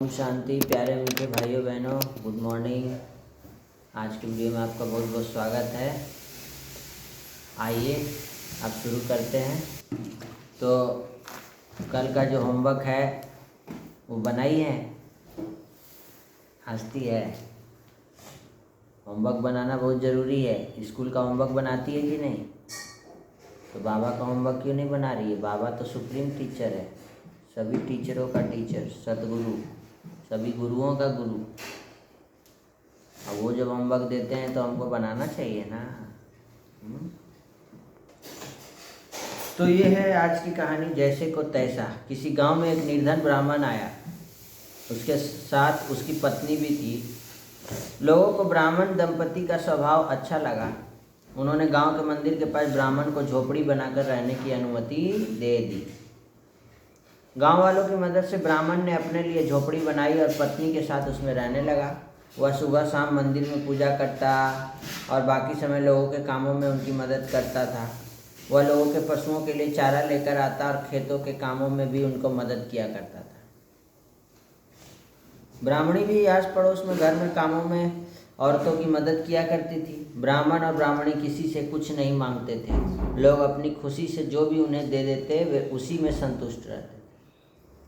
ओम शांति। प्यारे मीठे भाइयों बहनों, गुड मॉर्निंग। आज की वीडियो में आपका बहुत बहुत स्वागत है। आइए अब शुरू करते हैं। तो कल का जो होमवर्क है वो बनाई है, हंसती है। होमवर्क बनाना बहुत ज़रूरी है। स्कूल का होमवर्क बनाती है कि नहीं? तो बाबा का होमवर्क क्यों नहीं बना रही है? बाबा तो सुप्रीम टीचर है, सभी टीचरों का टीचर, सतगुरु, सभी गुरुओं का गुरु। अब वो जब होमवर्क देते हैं तो हमको बनाना चाहिए ना। तो ये है आज की कहानी, जैसे को तैसा। किसी गांव में एक निर्धन ब्राह्मण आया, उसके साथ उसकी पत्नी भी थी। लोगों को ब्राह्मण दंपति का स्वभाव अच्छा लगा। उन्होंने गांव के मंदिर के पास ब्राह्मण को झोपड़ी बनाकर रहने की अनुमति दे दी। गांव वालों की मदद से ब्राह्मण ने अपने लिए झोपड़ी बनाई और पत्नी के साथ उसमें रहने लगा। वह सुबह शाम मंदिर में पूजा करता और बाकी समय लोगों के कामों में उनकी मदद करता था। वह लोगों के पशुओं के लिए चारा लेकर आता और खेतों के कामों में भी उनको मदद किया करता था। ब्राह्मणी भी आस पड़ोस में घर में कामों में औरतों की मदद किया करती थी। ब्राह्मण और ब्राह्मणी किसी से कुछ नहीं मांगते थे। लोग अपनी खुशी से जो भी उन्हें दे देते वे उसी में संतुष्ट रहते।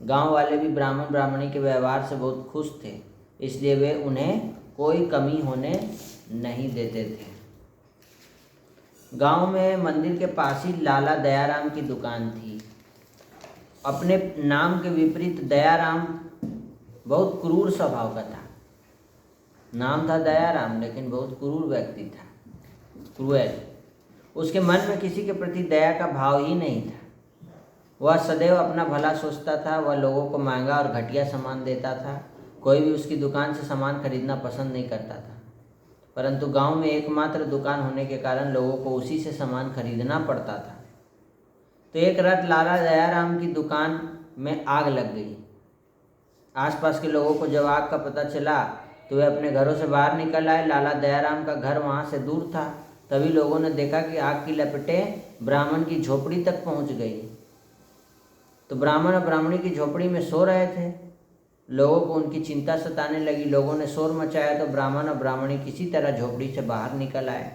गांव वाले भी ब्राह्मण ब्राह्मणी के व्यवहार से बहुत खुश थे, इसलिए वे उन्हें कोई कमी होने नहीं देते थे। गांव में मंदिर के पास ही लाला दयाराम की दुकान थी। अपने नाम के विपरीत दयाराम बहुत क्रूर स्वभाव का था। नाम था दयाराम, लेकिन बहुत क्रूर व्यक्ति था, क्रूएल। उसके मन में किसी के प्रति दया का भाव ही नहीं था। वह सदैव अपना भला सोचता था। वह लोगों को महंगा और घटिया सामान देता था। कोई भी उसकी दुकान से सामान खरीदना पसंद नहीं करता था, परंतु गांव में एकमात्र दुकान होने के कारण लोगों को उसी से सामान खरीदना पड़ता था। तो एक रात लाला दयाराम की दुकान में आग लग गई। आसपास के लोगों को जब आग का पता चला तो वे अपने घरों से बाहर निकल आए। लाला दयाराम का घर वहाँ से दूर था। तभी लोगों ने देखा कि आग की लपटें ब्राह्मण की झोपड़ी तक पहुँच गई। तो ब्राह्मण और ब्राह्मणी की झोपड़ी में सो रहे थे। लोगों को उनकी चिंता सताने लगी। लोगों ने शोर मचाया तो ब्राह्मण और ब्राह्मणी किसी तरह झोपड़ी से बाहर निकल आए।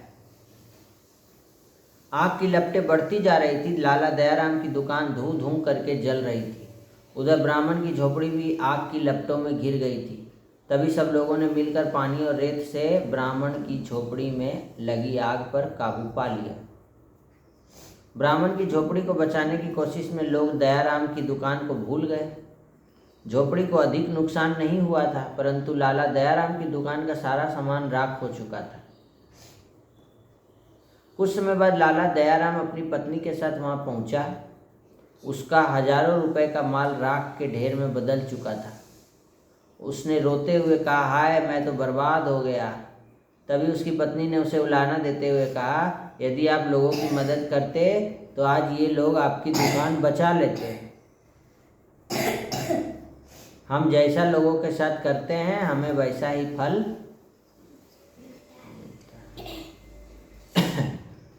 आग की लपटें बढ़ती जा रही थी। लाला दयाराम की दुकान धू धू करके जल रही थी। उधर ब्राह्मण की झोपड़ी भी आग की लपटों में घिर गई थी। तभी सब लोगों ने मिलकर पानी और रेत से ब्राह्मण की झोपड़ी में लगी आग पर काबू पा लिया। ब्राह्मण की झोपड़ी को बचाने की कोशिश में लोग दयाराम की दुकान को भूल गए। झोपड़ी को अधिक नुकसान नहीं हुआ था, परंतु लाला दयाराम की दुकान का सारा सामान राख हो चुका था। कुछ समय बाद लाला दयाराम अपनी पत्नी के साथ वहां पहुंचा। उसका हजारों रुपए का माल राख के ढेर में बदल चुका था। उसने रोते हुए कहा, हाय मैं तो बर्बाद हो गया। तभी उसकी पत्नी ने उसे उलाहना देते हुए कहा, यदि आप लोगों की मदद करते तो आज ये लोग आपकी दुकान बचा लेते। हम जैसा लोगों के साथ करते हैं हमें वैसा ही फल।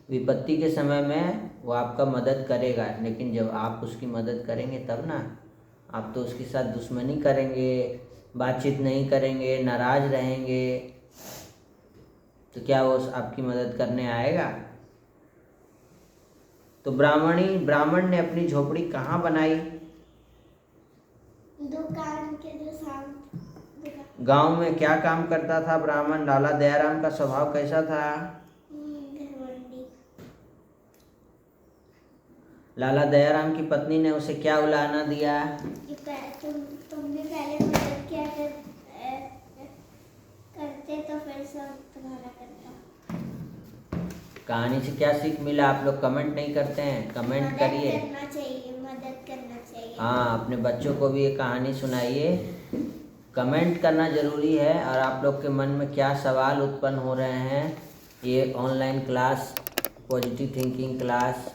विपत्ति के समय में वो आपका मदद करेगा, लेकिन जब आप उसकी मदद करेंगे तब ना। आप तो उसके साथ दुश्मनी करेंगे, बातचीत नहीं करेंगे, नाराज रहेंगे, तो क्या वो आपकी मदद करने आएगा? तो ब्राह्मण ने अपनी झोपड़ी कहाँ बनाई? दुकान के जो सामने। गांव में क्या काम करता था ब्राह्मण? लाला दयाराम का स्वभाव कैसा था? घमंडी। लाला दयाराम की पत्नी ने उसे क्या उलाहना दिया? तुम भी पहले मदद किया करते तो फिर सब तुम्हारा करता। कहानी से क्या सीख मिला? आप लोग कमेंट नहीं करते हैं, कमेंट करिए। मदद करना चाहिए। हाँ, अपने बच्चों को भी ये कहानी सुनाइए। कमेंट करना ज़रूरी है। और आप लोग के मन में क्या सवाल उत्पन्न हो रहे हैं? ये online class, positive thinking class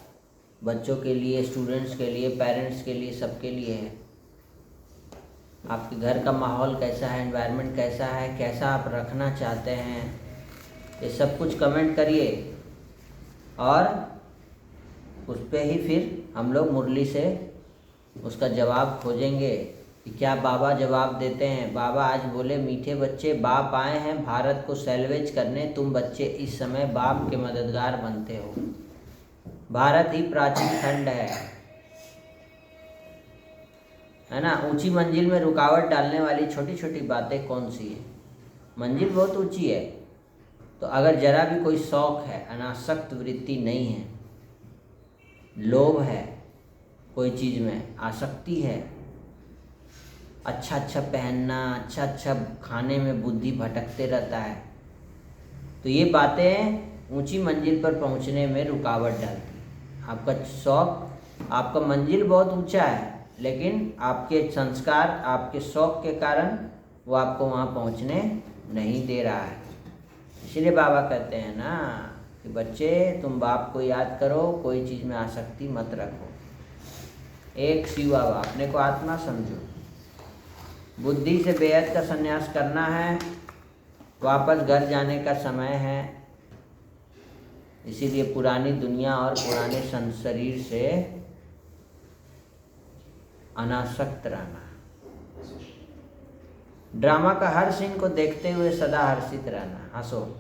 बच्चों के लिए, स्टूडेंट्स के लिए, पेरेंट्स के लिए, सबके लिए है। आपके घर का माहौल कैसा है, एनवायरनमेंट कैसा है, कैसा आप रखना चाहते हैं, ये सब कुछ कमेंट करिए और उस पर ही फिर हम लोग मुरली से उसका जवाब खोजेंगे कि क्या बाबा जवाब देते हैं। बाबा आज बोले, मीठे बच्चे, बाप आए हैं भारत को सैल्वेज करने, तुम बच्चे इस समय बाप के मददगार बनते हो। भारत ही प्राचीन खंड है ना। ऊंची मंजिल में रुकावट डालने वाली छोटी छोटी बातें कौन सी है। मंजिल बहुत ऊंची है, तो अगर जरा भी कोई शौक है, अनासक्त वृत्ति नहीं है, लोभ है, कोई चीज़ में आसक्ति है, अच्छा अच्छा पहनना, अच्छा अच्छा खाने में बुद्धि भटकते रहता है, तो ये बातें ऊंची मंजिल पर पहुंचने में रुकावट डालती है। आपका शौक, आपका मंजिल बहुत ऊंचा है, लेकिन आपके संस्कार, आपके शौक के कारण वो आपको वहाँ पहुँचने नहीं दे रहा है। इसलिए बाबा कहते हैं ना कि बच्चे, तुम बाप को याद करो, कोई चीज़ में आसक्ति मत रखो, एक शिव बाबा, अपने को आत्मा समझो। बुद्धि से बेहद का संन्यास करना है, वापस घर जाने का समय है। इसीलिए पुरानी दुनिया और पुराने शरीर से अनासक्त रहना। ड्रामा का हर सीन को देखते हुए सदा हर्षित रहना, हंसो।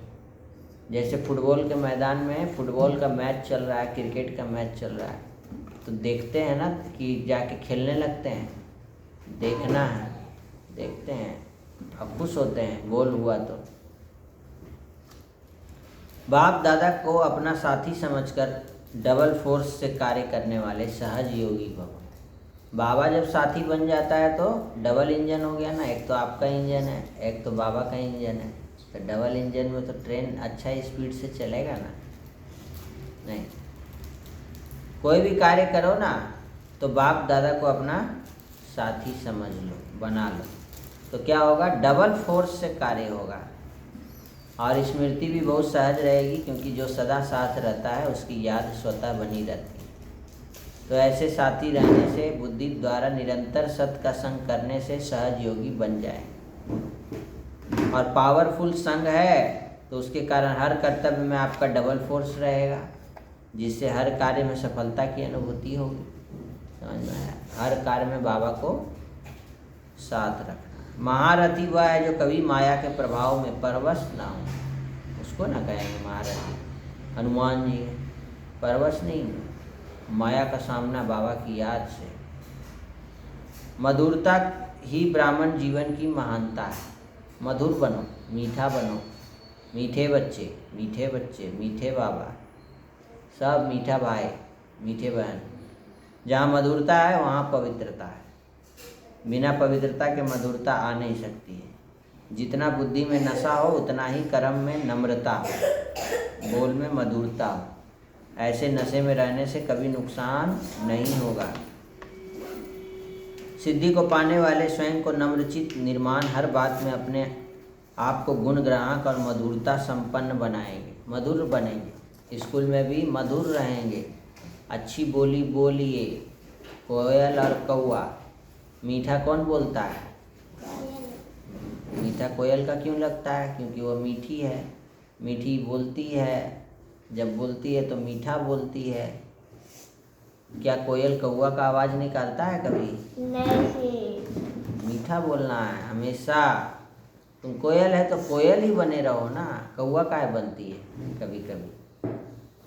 जैसे फुटबॉल के मैदान में फुटबॉल का मैच चल रहा है, क्रिकेट का मैच चल रहा है, तो देखते हैं ना कि जाके खेलने लगते हैं। देखना है, देखते हैं, अब खुश होते हैं गोल हुआ तो। बाप दादा को अपना साथी समझकर डबल फोर्स से कार्य करने वाले सहज योगी भव। बाबा जब साथी बन जाता है तो डबल इंजन हो गया ना, एक तो आपका इंजन है, एक तो बाबा का इंजन है। तो डबल इंजन में तो ट्रेन अच्छा स्पीड से चलेगा ना। नहीं, कोई भी कार्य करो ना तो बाप दादा को अपना साथी समझ लो, बना लो, तो क्या होगा, डबल फोर्स से कार्य होगा और स्मृति भी बहुत सहज रहेगी, क्योंकि जो सदा साथ रहता है उसकी याद स्वतः बनी रहती है। तो ऐसे साथी रहने से, बुद्धि द्वारा निरंतर सत का संग करने से सहज योगी बन जाए। और पावरफुल संग है तो उसके कारण हर कर्तव्य में आपका डबल फोर्स रहेगा, जिससे हर कार्य में सफलता की अनुभूति होगी। समझ में आया? हर कार्य में बाबा को साथ रखना। महारथी वह है जो कभी माया के प्रभाव में परवश ना हो, उसको ना कहेंगे महारथी। हनुमान जी परवश नहीं हुए, माया का सामना बाबा की याद से। मधुरता ही ब्राह्मण जीवन की महानता है। मधुर बनो, मीठा बनो, मीठे बच्चे, मीठे बच्चे, मीठे बाबा, सब मीठा भाई, मीठे बहन। जहाँ मधुरता है वहाँ पवित्रता है। बिना पवित्रता के मधुरता आ नहीं सकती है। जितना बुद्धि में नशा हो उतना ही कर्म में नम्रता हो, बोल में मधुरता हो। ऐसे नशे में रहने से कभी नुकसान नहीं होगा। सिद्धि को पाने वाले स्वयं को नम्रचित, निर्माण, हर बात में अपने आप को गुण ग्राहक और मधुरता संपन्न बनाएंगे, मधुर बनेंगे। स्कूल में भी मधुर रहेंगे, अच्छी बोली बोलिए। कोयल और कौआ, मीठा कौन बोलता है? मीठा कोयल का क्यों लगता है? क्योंकि वो मीठी है, मीठी बोलती है। जब बोलती है तो मीठा बोलती है। क्या कोयल कौआ का आवाज़ निकालता है कभी? नहीं। मीठा बोलना है हमेशा। तुम कोयल है तो कोयल ही बने रहो ना, कौआ काहे बनती है? कभी कभी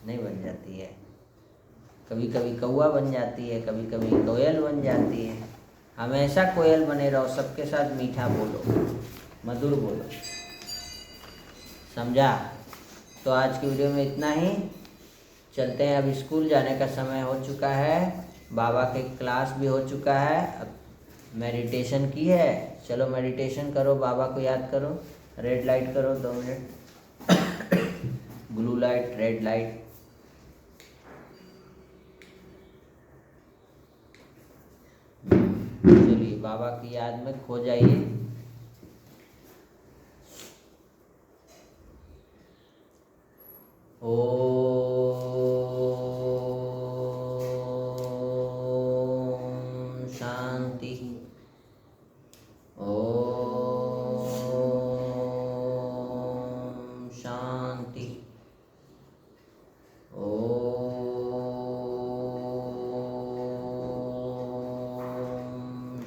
नहीं बन जाती है, कभी कभी कौआ बन जाती है, कभी कभी कोयल बन जाती है। हमेशा कोयल बने रहो, सबके साथ मीठा बोलो, मधुर बोलो। समझा? तो आज की वीडियो में इतना ही। चलते हैं, अब स्कूल जाने का समय हो चुका है, बाबा के क्लास भी हो चुका है। अब मेडिटेशन की है, चलो मेडिटेशन करो, बाबा को याद करो। रेड लाइट करो 2 minute, blue light, red light. चलिए बाबा की याद में खो जाइए। ओम शांति। ओम शांति। ओम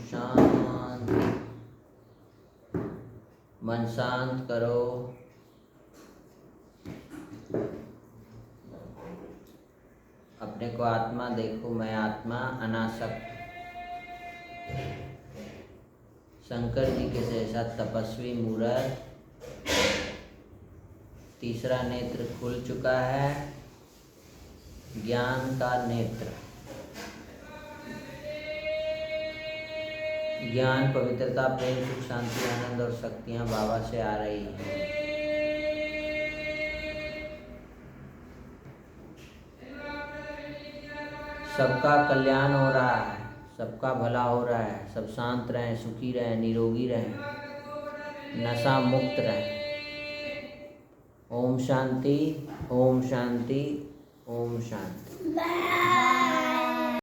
शांति। मन शांत करो। अपने को आत्मा देखो, मैं आत्मा अनासक्त। शंकर जी के जैसा तपस्वी मूरत। तीसरा नेत्र खुल चुका है, ज्ञान का नेत्र। ज्ञान, पवित्रता, प्रेम, सुख, शांति, आनंद और शक्तियाँ बाबा से आ रही हैं। सबका कल्याण हो रहा है, सबका भला हो रहा है। सब शांत रहें, सुखी रहें, निरोगी रहें, नशा मुक्त रहें। ओम शांति, ओम शांति, ओम शांति।